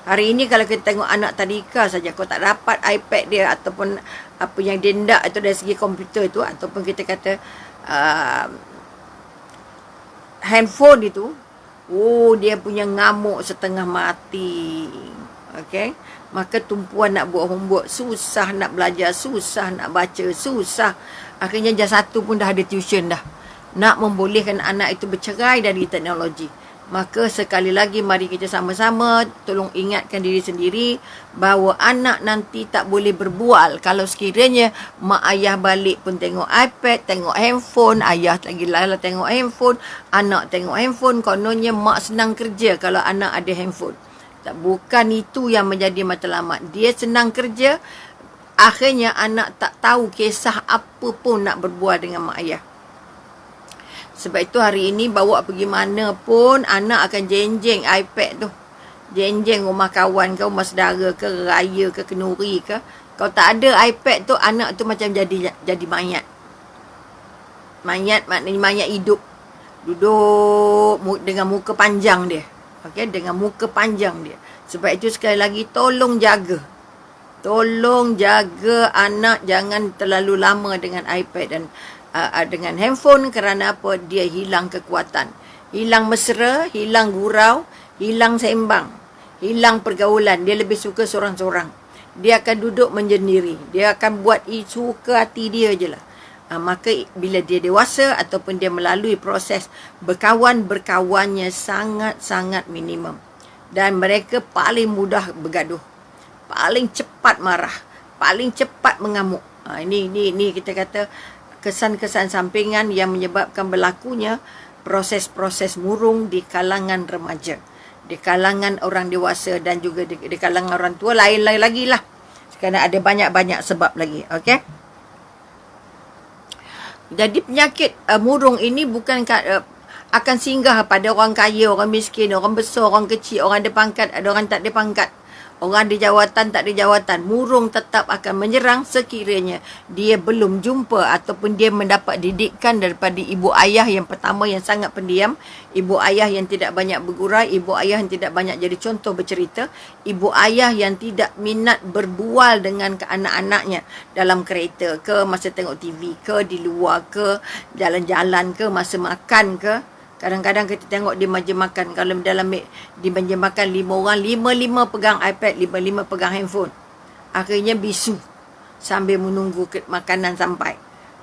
Hari ini kalau kita tengok anak tadika saja, kau tak dapat iPad dia ataupun apa yang dia nak itu dari segi komputer itu, ataupun kita kata handphone itu, dia punya ngamuk setengah mati. Okey, maka tumpuan nak buat homework susah, nak belajar susah, nak baca susah. Akhirnya jam 1 pun dah ada tuition dah. Nak membolehkan anak itu bercerai dari teknologi. Maka sekali lagi mari kita sama-sama tolong ingatkan diri sendiri bahawa anak nanti tak boleh berbual kalau sekiranya mak ayah balik pun tengok iPad, tengok handphone, ayah lagi lala tengok handphone, anak tengok handphone. Kononnya mak senang kerja kalau anak ada handphone. Bukan itu yang menjadi matlamat. Dia senang kerja, akhirnya anak tak tahu kisah apa pun nak berbual dengan mak ayah. Sebab itu hari ini bawa pergi mana pun, anak akan jenjeng iPad tu. Jenjeng rumah kawan ke, rumah saudara ke, raya ke, kenuri ke. Kalau tak ada iPad tu, anak tu macam jadi mayat. Mayat maknanya mayat hidup. Duduk dengan muka panjang dia. Okey, dengan muka panjang dia. Sebab itu sekali lagi tolong jaga. Tolong jaga anak jangan terlalu lama dengan iPad dan dengan handphone. Kerana apa? Dia hilang kekuatan, hilang mesra, hilang gurau, hilang sembang, hilang pergaulan. Dia lebih suka sorang-sorang. Dia akan duduk menyendiri. Dia akan buat suka hati dia je lah. Maka bila dia dewasa ataupun dia melalui proses berkawannya sangat-sangat minimum. Dan mereka paling mudah bergaduh, paling cepat marah, paling cepat mengamuk. Ini kita kata kesan-kesan sampingan yang menyebabkan berlakunya proses-proses murung di kalangan remaja, di kalangan orang dewasa dan juga di kalangan orang tua. Lain-lain lagi lah, kerana ada banyak-banyak sebab lagi. Okey. Jadi penyakit murung ini bukan akan singgah pada orang kaya, orang miskin, orang besar, orang kecil, orang ada pangkat, ada orang tak ada pangkat, orang ada jawatan, tak ada jawatan. Murung tetap akan menyerang sekiranya dia belum jumpa ataupun dia mendapat didikan daripada ibu ayah yang pertama yang sangat pendiam, ibu ayah yang tidak banyak bergurai, ibu ayah yang tidak banyak jadi contoh bercerita, ibu ayah yang tidak minat berbual dengan anak-anaknya dalam kereta ke, masa tengok TV ke, di luar ke, jalan-jalan ke, masa makan ke. Kadang-kadang kita tengok di meja makan, kalau dalam di meja makan 5 orang, 5 pegang iPad, 5 pegang handphone. Akhirnya bisu sambil menunggu makanan sampai.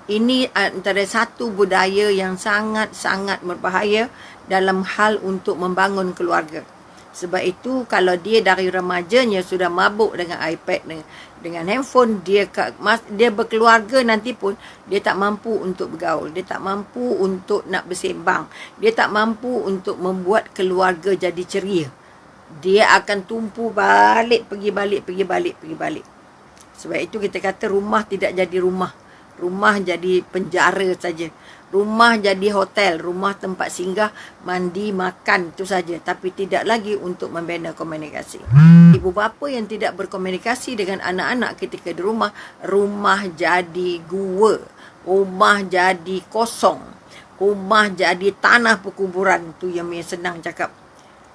Ini antara satu budaya yang sangat-sangat berbahaya dalam hal untuk membangun keluarga. Sebab itu kalau dia dari remajanya sudah mabuk dengan iPad, dengan handphone, dia berkeluarga nanti pun dia tak mampu untuk bergaul, dia tak mampu untuk nak bersembang, dia tak mampu untuk membuat keluarga jadi ceria. Dia akan tumpu pergi balik. Sebab itu kita kata rumah tidak jadi rumah. Rumah jadi penjara saja. Rumah jadi hotel, rumah tempat singgah, mandi, makan, itu saja. Tapi tidak lagi untuk membina komunikasi. Ibu bapa yang tidak berkomunikasi dengan anak-anak ketika di rumah, rumah jadi gua, rumah jadi kosong, rumah jadi tanah perkuburan. Itu yang senang cakap.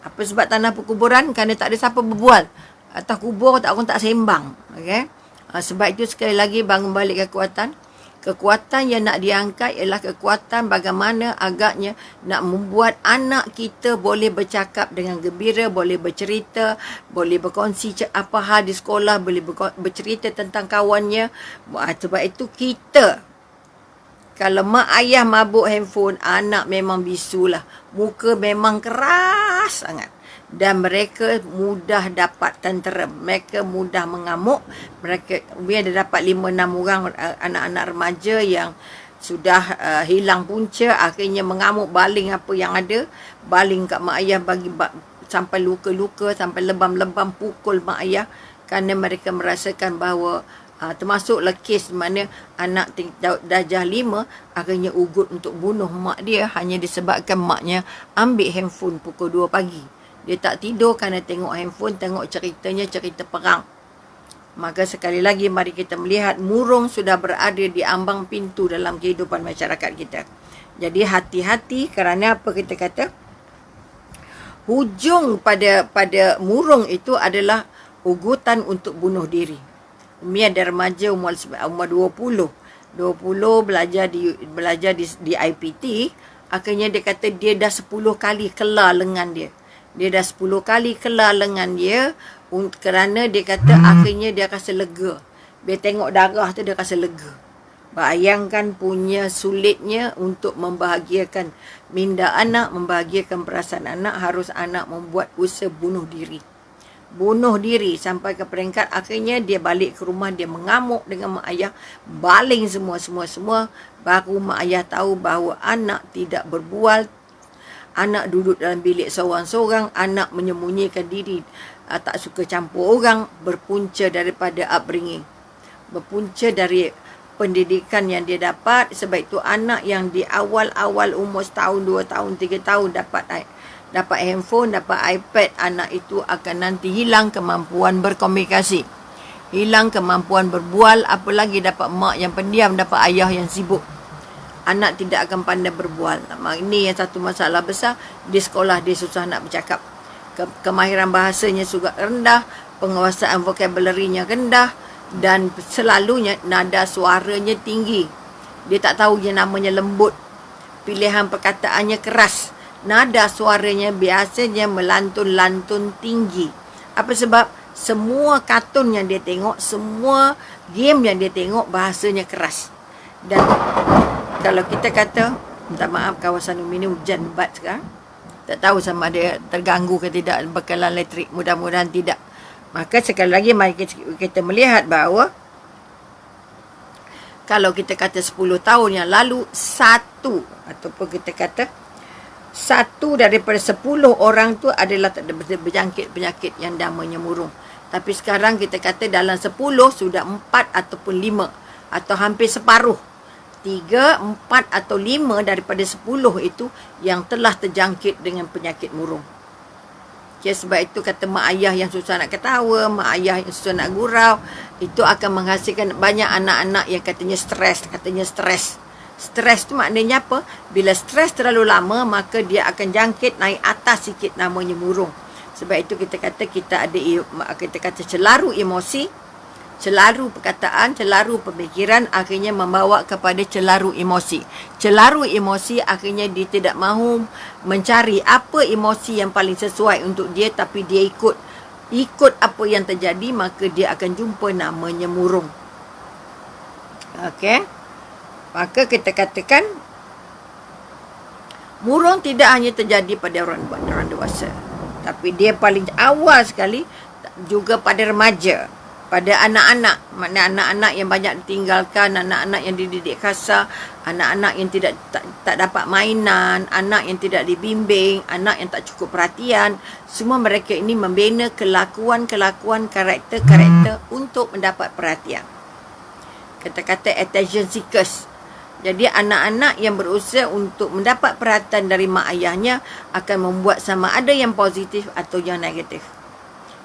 Apa sebab tanah perkuburan? Kerana tak ada siapa berbual. Atas kubur orang tak sembang. Okay? Sebab itu sekali lagi bangun balik kekuatan. Kekuatan yang nak diangkat ialah kekuatan bagaimana agaknya nak membuat anak kita boleh bercakap dengan gembira, boleh bercerita, boleh berkongsi apa hal di sekolah, boleh bercerita tentang kawannya. Sebab itu kita, kalau mak ayah mabuk handphone, anak memang bisulah. Muka memang keras sangat. Dan mereka mudah dapat tenteram, mereka mudah mengamuk. Mereka ada dapat 5-6 orang anak-anak remaja yang sudah hilang punca, akhirnya mengamuk, baling apa yang ada, baling kat mak ayah, sampai luka-luka, sampai lebam-lebam, pukul mak ayah, kerana mereka merasakan bahawa termasuklah kes mana anak darjah 5 akhirnya ugut untuk bunuh mak dia hanya disebabkan maknya ambil handphone pukul 2 pagi. Dia tak tidur kerana tengok handphone, tengok ceritanya, cerita perang. Maka sekali lagi mari kita melihat murung sudah berada di ambang pintu dalam kehidupan masyarakat kita. Jadi hati-hati, kerana apa kita kata? hujung pada murung itu adalah ugutan untuk bunuh diri. Umi ada remaja umur 20 belajar di IPT, akhirnya dia kata dia dah 10 kali kelar lengan dia. Dia dah 10 kali kelar lengan dia kerana dia kata akhirnya dia rasa lega. Dia tengok darah tu dia rasa lega. Bayangkan punya sulitnya untuk membahagiakan minda anak, membahagiakan perasaan anak, harus anak membuat usaha bunuh diri. Bunuh diri sampai ke peringkat akhirnya dia balik ke rumah, dia mengamuk dengan mak ayah, baling semua. Baru mak ayah tahu bahawa anak tidak berbual, anak duduk dalam bilik seorang-seorang, anak menyembunyikan diri, tak suka campur orang, berpunca daripada upbringing, berpunca dari pendidikan yang dia dapat. Sebab itu anak yang di awal-awal umur 1 tahun, 2 tahun, 3 tahun dapat handphone, dapat iPad, anak itu akan nanti hilang kemampuan berkomunikasi, hilang kemampuan berbual, apalagi dapat mak yang pendiam, dapat ayah yang sibuk. Anak tidak akan pandai berbual. Ini yang satu masalah besar. Di sekolah dia susah nak bercakap. Kemahiran bahasanya juga rendah, penguasaan vocabulary-nya rendah, dan selalunya nada suaranya tinggi. Dia tak tahu yang namanya lembut. Pilihan perkataannya keras. Nada suaranya biasanya melantun-lantun tinggi. Apa sebab? Semua kartun yang dia tengok, semua game yang dia tengok, bahasanya keras. Dan kalau kita kata, minta maaf kawasan Umi ni hujan lebat sekarang, tak tahu sama ada terganggu ke tidak bekalan elektrik, mudah-mudahan tidak. Maka sekali lagi mari kita melihat bahawa kalau kita kata 10 tahun yang lalu, satu daripada 10 orang tu adalah berjangkit penyakit yang namanya murung. Tapi sekarang kita kata dalam 10 sudah 4 ataupun 5 atau hampir separuh. 3, 4 atau 5 daripada 10 itu yang telah terjangkit dengan penyakit murung. Okay, sebab itu kata mak ayah yang susah nak ketawa, mak ayah yang susah nak gurau, itu akan menghasilkan banyak anak-anak yang katanya stres. Stres tu maknanya apa? Bila stres terlalu lama, maka dia akan jangkit naik atas sikit, namanya murung. Sebab itu kita kata kita kata celaru emosi, celaru perkataan, celaru pemikiran akhirnya membawa kepada celaru emosi. Celaru emosi akhirnya dia tidak mahu mencari apa emosi yang paling sesuai untuk dia, tapi dia ikut apa yang terjadi, maka dia akan jumpa namanya murung. Okey. Maka kita katakan murung tidak hanya terjadi pada orang dewasa, tapi dia paling awal sekali juga pada remaja, pada anak-anak. Maknanya anak-anak yang banyak ditinggalkan, anak-anak yang dididik kasar, anak-anak yang tak dapat mainan, anak yang tidak dibimbing, anak yang tak cukup perhatian. Semua mereka ini membina kelakuan-kelakuan, karakter-karakter untuk mendapat perhatian. Kata-kata attention seekers. Jadi anak-anak yang berusaha untuk mendapat perhatian dari mak ayahnya akan membuat sama ada yang positif atau yang negatif.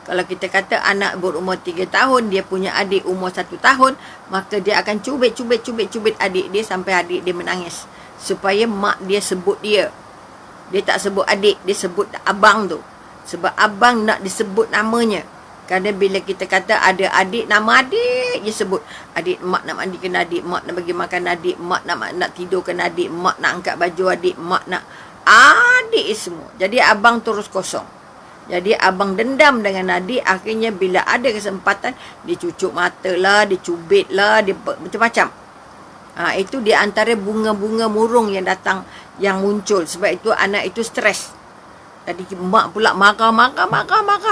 Kalau kita kata anak berumur 3 tahun, dia punya adik umur 1 tahun, maka dia akan cubit adik dia sampai adik dia menangis. Supaya mak dia sebut dia. Dia tak sebut adik, dia sebut abang tu. Sebab abang nak disebut namanya. Kerana bila kita kata ada adik, nama adik, dia sebut. Adik, mak nak mandikan adik, mak nak bagi makan adik, mak nak tidurkan adik, mak nak angkat baju adik, mak nak adik semua. Jadi abang terus kosong. Jadi abang dendam dengan adik, akhirnya bila ada kesempatan, dia cucuk mata lah, dia cubit lah, dia macam-macam. Itu di antara bunga-bunga murung yang datang, yang muncul. Sebab itu anak itu stres. Jadi mak pula marah,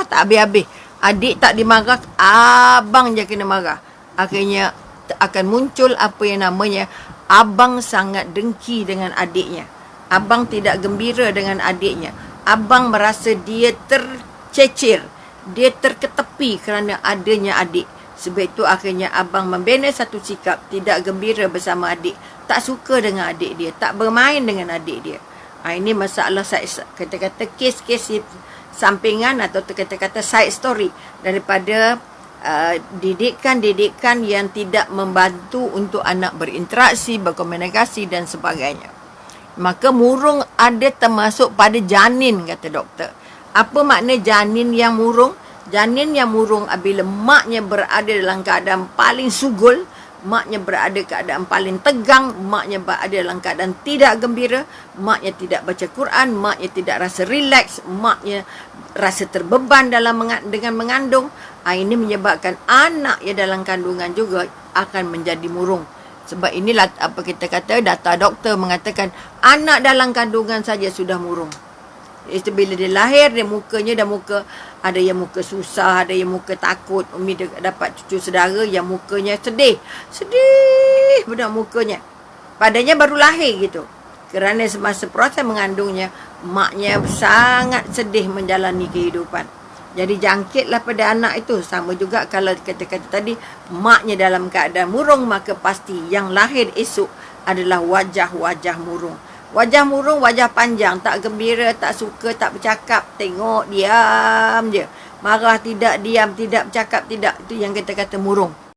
tak habis-habis. Adik tak dimarah, abang je kena marah. Akhirnya akan muncul apa yang namanya abang sangat dengki dengan adiknya. Abang tidak gembira dengan adiknya. Abang merasa dia tercecir, dia terketepi kerana adanya adik. Sebab itu akhirnya abang membina satu sikap tidak gembira bersama adik, tak suka dengan adik dia, tak bermain dengan adik dia. Ini masalah kata-kata kes-kes sampingan atau kata-kata side story daripada didikan-didikan yang tidak membantu untuk anak berinteraksi, berkomunikasi dan sebagainya. Maka murung ada termasuk pada janin, kata doktor. Apa makna janin yang murung? Janin yang murung apabila maknya berada dalam keadaan paling sugul, maknya berada keadaan paling tegang, maknya berada dalam keadaan tidak gembira, maknya tidak baca Quran, maknya tidak rasa rileks, maknya rasa terbeban dengan mengandung. Ini menyebabkan anak yang dalam kandungan juga akan menjadi murung. Sebab inilah apa kita kata, data doktor mengatakan anak dalam kandungan saja sudah murung. Itu bila dia lahir, dia mukanya dah muka, ada yang muka susah, ada yang muka takut. Umi dapat cucu saudara yang mukanya sedih. Sedih benar mukanya. Padanya baru lahir gitu. Kerana semasa proses mengandungnya, maknya sangat sedih menjalani kehidupan. Jadi jangkitlah pada anak itu. Sama juga kalau kata-kata tadi, maknya dalam keadaan murung, maka pasti yang lahir esok adalah wajah-wajah murung. Wajah murung, wajah panjang, tak gembira, tak suka, tak bercakap, tengok, diam je. Marah tidak, diam, tidak bercakap, tidak. Itu yang kita kata murung.